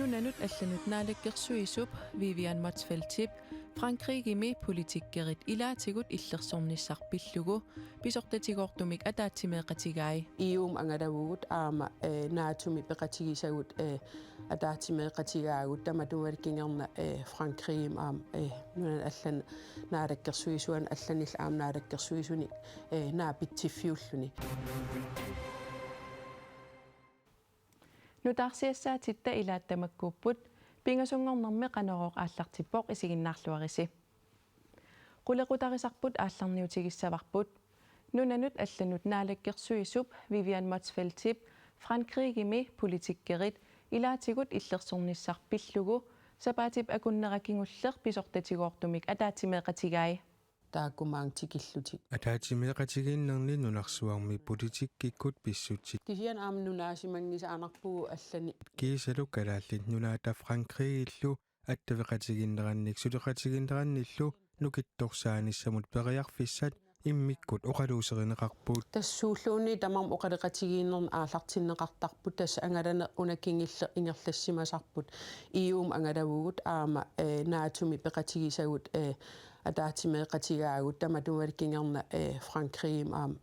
Nunanut allanut naalakkersuisup Vivian Motzfeldt-Tip Frankrigimi politikkerit ilaatigut illersornissarpillugu pisortatigortumik ataatimeeqatigai ium angadavugut aama naatumi peqatigisagut ataatimeeqatigaagut tamatumalikkingerna Frankrigim aam nunan allan naalakkersuisuan allanil aam naalakkersuisuni naapitsiffiulluni Nutarsiassaatitta ilaattamakkuupput pingasungornerme qanorooq aallartippoq isiginnaarluarisi. Qulequtarisarput aallarniutigissavарput nunanut allanut naalakkersuisup Vivian Motzfeldt-Tip Frankrigimi politikkerit ilaatigut illersornissarpillugu sapaatip akunnerakingulleq pisortatigortumik ataatimeeqatigai taakkumaangtikillutik ataatimeeqatigiinnerni nunarsuarmi politikkikkut pissutit kisian aam nunaasimangisaanarpugu allani kiisalu kalaallit nunaata Frankrigillu attaveqatiginnerannik suleqatiginnerannillu nukittorsaanисsamут periarfissat иммиккут оқалуусеринеқарпут тассууллууни тамарм оқалеқатигииннерн аалартиннеқартарпут тасса ангалане унаккингилле ингерлассимасарпут иум ангалавугут аама наатуми пеқатигисагут атаатимеқатигаагут таматумаликкингерна Франкригим аам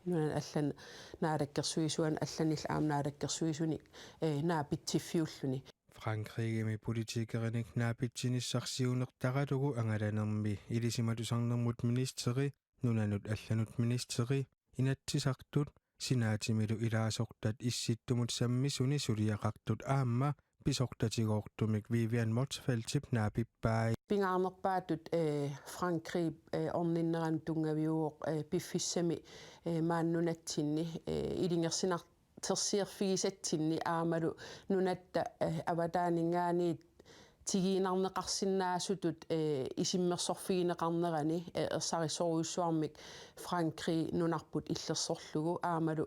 нунан аллан наалаккерсуисуан алланил аам наалаккерсуисуни наапитсиффиуллуни Frankrigimi politikerinik naapitsinissarsiunертаралугу ангаланерми илисиматусарнермут министери нунанут алланут министери инатсисартут синаатимилу илаасортат исситтумут саммисуни сулиақартут аама писортатигоортумик Vivian Motzfeldt-Tip наапиппаи пингаарнерпаатут Франкри орниннеран тунгавиуоқ пиффиссами мааннунатсинни илингерсинар терсиерфигисатсинни аамалу нунатта аватаанингаани тигиинарнеқарсинаасутут исиммерсорфигинеқарнерани ерсарисоруйуссуармик Франкри нунарпут иллерсорлугу аамалу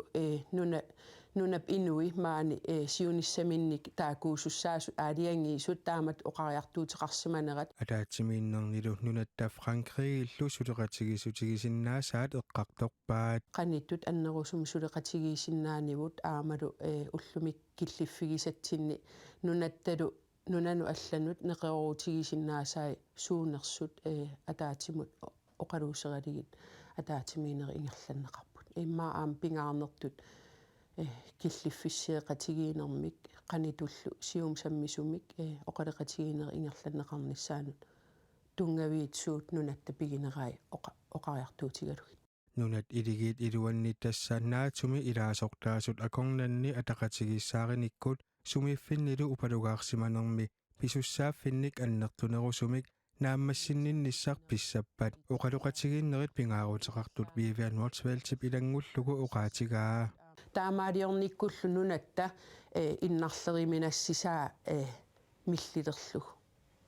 нунап инуи маани сиуниссаминник таакуусуссаасут аалиангиисут таамат оқариартуутеқарсиманерат атаатсимииннернилу нунатта Франкригиллу сулеқатигисутигисиннаасаат эққарторпаат qaниттут аннерусум сулеқатигисиннаанивут аамалу уллумик киллиффигисатсинни нунатталу nunaну алланут неқеруутигисиннаасаи суунерсут атаатимут оқалуусералигит атаатимиинери ингерланнеқарпут иммаа аам пингаарнертут киллиффиссеэқатигиинермик қанитуллу сиум саммисумик оқалеқатигиинери ингерланнеқарниссаанут тунгавиитсуут нунатта пигинерай оқариартуутигалугит нунат илигиит илуанни тассаанаатуми илаасортаасут акорнанни атақатигиссаариниккут сумииффиннилу упалугаарсиманерми писуссааффинник аннертунерусумик нааммассиннинниссар писсаппат оқалоқатигииннерит пингаарутеқартут Vivian Motzfeldt-Tip илангуллугу оқаатигаа таамаалиорниккуллу нунатта иннарлериминассисаа миллилерлу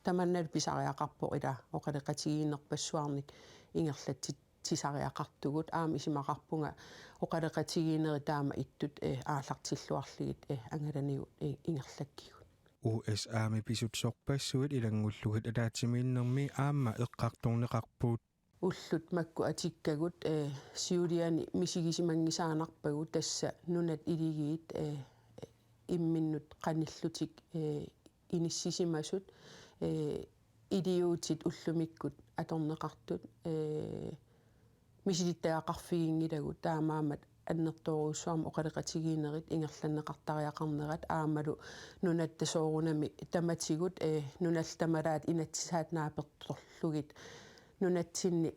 таманнал писариақарпо ила оқалеқатигииннерпассуарник ингерлаттит тисариақартугут аама исимақарпунга оқалеқатигиинери таама иттут аалартиллуарлигит ангаланиу ингерлаккигут USA-ми писутсорпассуит илангуллугит атаатсимииннерми аама эққарторнеқарпуут уллут макку атиккагут сиулиани мисигисимангисаанарпагу тасса нунат илигиит имминнут қаниллутик иниссисимасут идиотит уллумиккут аторнеқартут мисилиттаақарфигингилагу таамаамат аннерторуусуарма оқалеқатигиинерит ингерланнеқартариақарнерат аамалу нунаттасоорунами таматигут нуналтамалаат инатсисаат нааперторлугит нунатсинни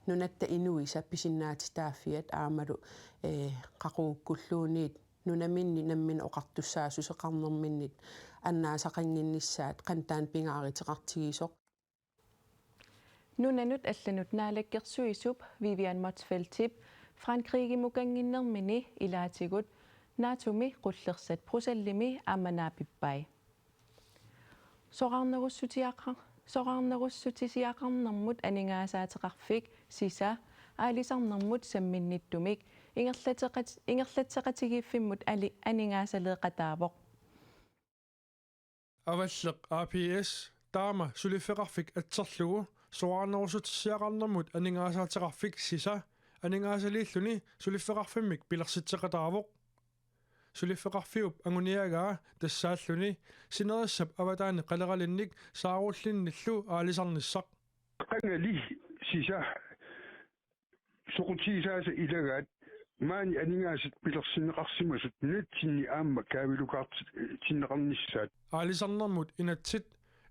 нунатта инуиса писиннаатитааффиат аамалу қақууккуллуунниит нунаминни наммин оқартуссаасусеқарнерминнит аннаасақангиннissaат қантаан пингааритеқартигисоқ Nunanut allanut naalakkersuisup Vivian Motzfeldt-Tip Frankrigimukkanginnermini ilaatigut naatumi qullersat prusallimi aamanaapippai soqarnerussutisiaqarnermut aningaasaatеqarfik sisa aalisarnermut samminnittumik ingerlatteqatigiiffimmut aningaasaleeqataavoq аваллеқ APS таама сулиффеқарфик атсерлугу соарнерусутиссиақарнэрмут анингаасаатеқарфик сиса анингаасалииллуни сулиффеқарфиммик пилерситсеқатаавоқ sulifeqarfiup anguniagaa tassaalluni sinerissap avataani qaleralinnik saaruullinnillu aalisarnissaq qangali sisa soqutiisaasa ilagaat maani aningaasat pilersinneqarsimasut natsinni aamma kaavilukaartit tinneqarnissaat aalisarnermut inatsit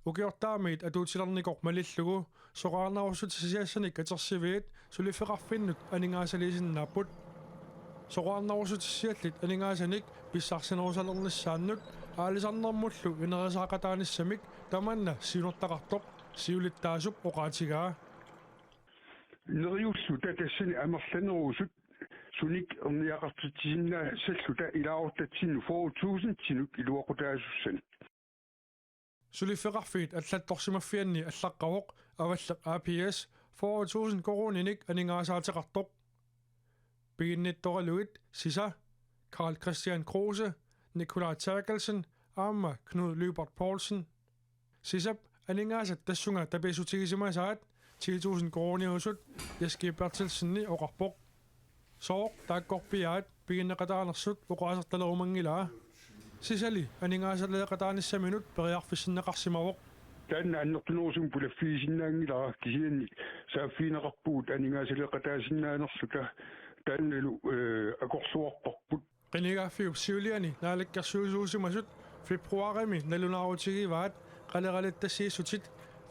ukiortaamiit atuutilarnikoq malillugu soqaarnarussut sisiassanik atersiviit sulifeqarfinnut aningaasaliisinnaaput soqaarnarussutissiallit aningaasаник писсарсинерусалернissaannут аалисарнэрмуллу инерисаақатааниссамик таманна сиунертақартоқ сиулиттаасуп оқаатигаа neriullu tatassani amerlanerusut sunik erniaqartitsisinnaa salluta ilaaortatsinnu 4000 tinuk iluoqutaasussan sulifeqarfiit аллатторсимаффианни аллаққавоқ аваллеқ APS 4000 коруниник анингааsaatiqartoq пигиннитторалугит сиса Karl Christian Kruse Nikolaj Terkelsen аама Knud Lybert Poulsen сисап анингаасат тассунга табисутигисимасаат 10000 корuniusut Jesper Bertelsenni оқарпоқ соо тааккорпиаат пигиннеқатаарнерсут оқаасерталерумангилаа сисали анингааsalleqataanissaminut periarfissinneqarsimavoq taanna annertunerusum pulaffiisinnaangilaa kisianni saaffiineqarpuut aningaasaleqataasinnaanерсута таанналу акорсуарпарпут qinigaaffiup siuliani naalakkersuusuusimasut februarimi nalunaarutigivаат qaleralittassiissutit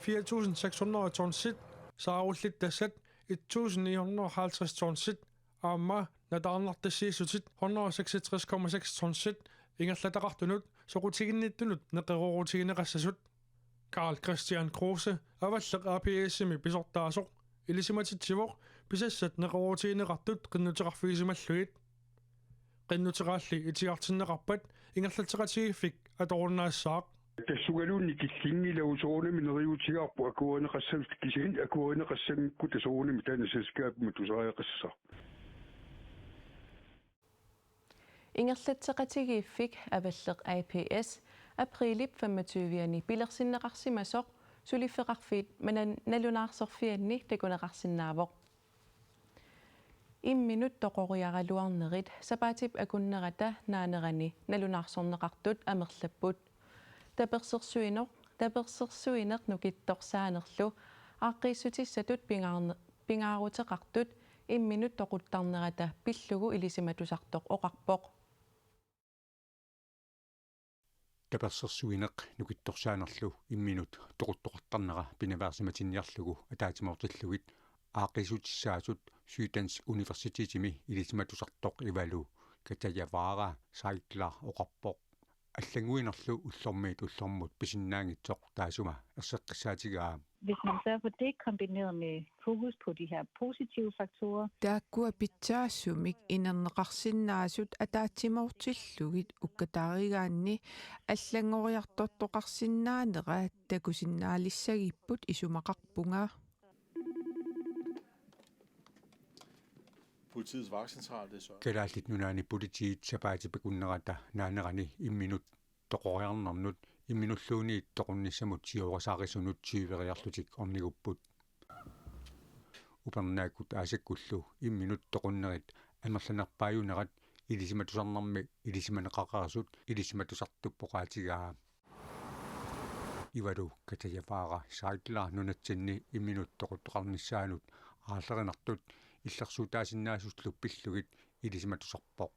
4600 tonsit saarullittassat 1950 tonsit aamma nataarnartassiissutit 166,6 tonsit ingerlataqartunut soqutiginnittunut neqerorutigineqassasut Karl Christian Kruse avalleq APS-imi pisortaasoq ilisimatittivoq pisassat neqerorutigineqartut qinnuteqarfiisimalluit qinnuteqaalli itiartinneqarpat ingerlateqatigiffik atorunnaassaaq тассугалуунни киллингилау соонами нериутигарпу акуанеқассавт кисин акуанеқассамикку тасоонами таанасаскаапму тусариақассаа Ingerlatteqatigiiffik avalleq APS aprilip 25-ani pilersinneqarsimasoq sulifeqarfiit manan nalunaarsorfianni takuneqarsinnaavoq imminut toqoriaraluarnerit sapaatip akunnerata naanerani nalunaarsorneqartut amerlapput tapersersuineq nukittorsaanerlu aaqqissutissatut pingaaruteqartut imminut toquttarnerata pillugu ilisimatusartoq oqarpoq таперсерсуинеқ нукитторсаанерлу имминут тоқуттоқартарнера пинаваарсиматинниарлугу атаатимаортиллугит аақисутиссаасут Syddansk Universitetimi илисиматусартоқ ивалу катаяваара сайклар оқарпоқ аллагуинерлу уллормиит уллормут писиннаангитсоқ таасума ерсеққиссаатигаа Hvis man sørger for det kombineret med fokus på de her positive faktorer. Taakkua pitsaasumik inerneqarsinnaasut ataatsimortillugit ukkataarigaanni allangoriartortoqarsinnaanera takusinnaalissagipput isumaqarpunga. Politiets vagtcentral det så. Kalaallit nunaani politiit sapaatipakunnerata naanerani imminut toqoriarnernut imminulluuni toqunnissamut siorasaaqisunut syyveriarlutik ornigupput upernaakut aasakkullu imminut toqunnerit amerlanerpaayunerat ilisimatusarnermi ilisimaneqaqarsut ilisimatusartuppoqaatigaa ivalu katayafaara saitla nunatsinni imminut toquttoqarnissaanut aallerinartut иллерсуутаасиннаасуслу пиллугит илисиматусарпоқ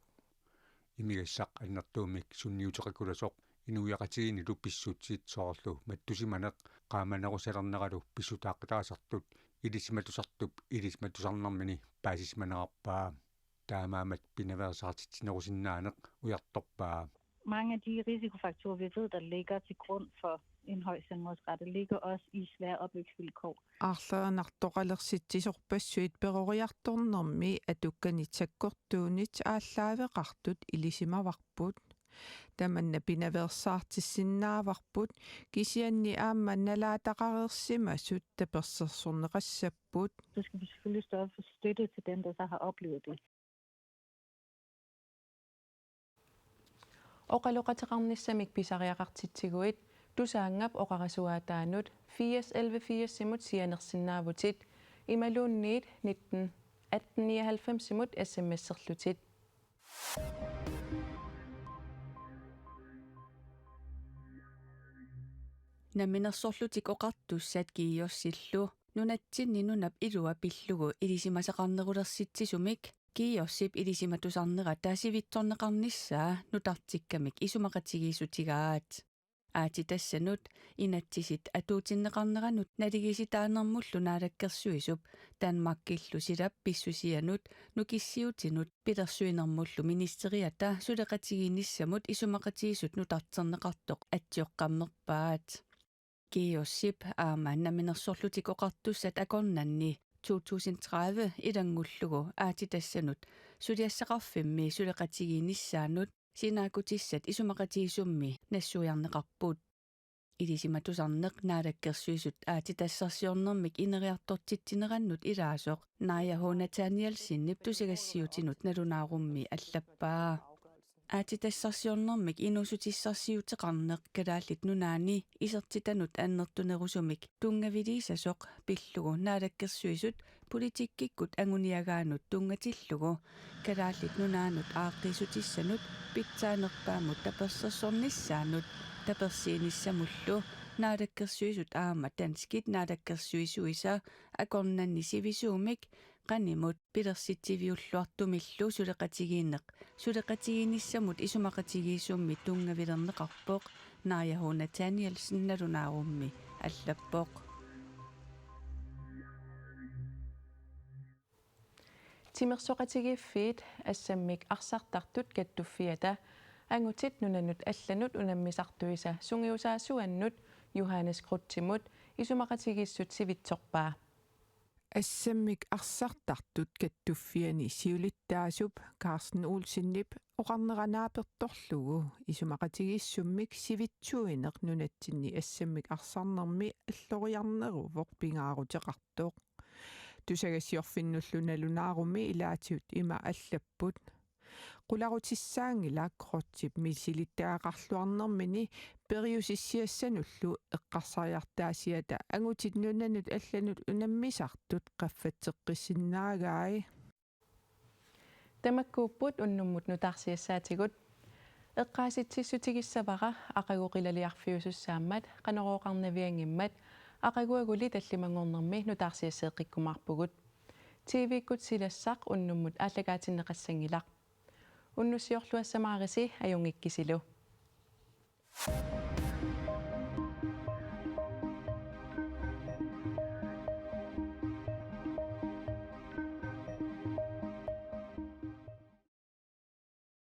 имигассақ аннертуумик сунниутеқаккуласоқ инуяқатигини лупписсуутсит соорлу маттусиманеқ qaamanerusалернералу писсутааққитаасартут илисиматусартуп илисиматусарнэрмини паасисманерарпаа таамаамат пинаверсаартитсинерусиннаанеқ уярторпаа Mange af de risikofaktorer, vi ved, der ligger til grund for en høj selvmordsrate, ligger også i svære opvækstvilkår. Арлернартоқалерситсисорпассуит перориарторнэрми атукканитсаккортуунит ааллаавеқартут илисимаварпут таманна пинаверсаартиссиннааварпут кисианни аама налаатақарерсимасут таперсерсорнеқассаппут. Så skal vi selvfølgelig større for støtte til dem, der så har oplevet det. Oqaloqateqarnissamik pisariaqartitsiguit tusaangap oqarasuaataanut 411 simut sianersinnaavutit imaluunniit 19 1899 simut SMS-serlutit Naminersorlutik oqartussat kiiossillu nunatsinni nunap ilua pillugu ilisimasaqarnerulersitsisumik kiiossip ilisimatusarnera taasivitsorneqarnissaa nutartikkamik isumaqatigiisutigaat aati tassanut inatsisit atuutinneqarneranut naligisitaanermullu naalakkersuisup Danmarkillu silap pissusianut nukissiutinut pilersuinermullu ministeriata suleqatigiinissamut isumaqatigisut nutarterneqartoq atsioqqammerpaat kiiossip naminersorlutik oqartussat akornanni 2030 ilangullugu aati tassanut suliassaqarfimmi suleqatigiinissaanut sinaakutissat isumaqatigisummi nassuiarneqarput ilisimatusarneq naalakkersuisut aati tassarsiornermik ineriartortittinerannut ilaasoq Naja Nathanielsinnip tusigassiutinut nalunaarummi allappaa aati tassarsiornermik inusutissarsiuteqarneq kalaallit nunaani isertitanut annertunerusumik tungaviliisasoq pillugu naalakkersuisut politikkikkut anguniagaanut tungatillugu kalaallit nunaanut aaqqiisutissanut pitsaanerpaamut tapersersornissaanut tapersiinissamullu naalakkersuisut danskit naalakkersuisuisa akornanni sivisuumik qanimut pilersittiviulluartumillu suleqatigiinissamut isumaqatigiisummi tungavilerneqarpoq Naja Nathanielsen nalunaarummi allappoq Timersoqatigiffiit assammik arsartartut kattuffiata angutit nunannut allanut unammisartuisa sungiusaasuannut Johannes Kruttimut isumaqatigissut sivitsorpaa Assammik arsartartut kattuffiani siulittaasup Carsten Olsinnip oqarneranaapertorlugu isumaqatigissummik sivitsuineq nunatsinni assammik arsarnermi alloriarneruvoq pingaaruteqartoq tusagassiorfinnullu nalunaarumi ilaatiut ima allapput qularutissaangila krotsip misilittaaqarluarnermini periusissiassanullu eqqarsariartaasiata angutit nunanut allanut unammisartut qaffatseqqissinnaagai Tamakkuupput unnummut nutarsiassaatigut eqqaasitsissutigissavara aqaguqilaliarfiusussaammat qanerooqarnaviangimmat aqaguaguli tallimangornermi nutarsiasseeqqikkumarpugut TV-kkut silassaq unnummut aalлагаатиннеқассангилақ уннуссиорлуассамаарisi ajungikkisilu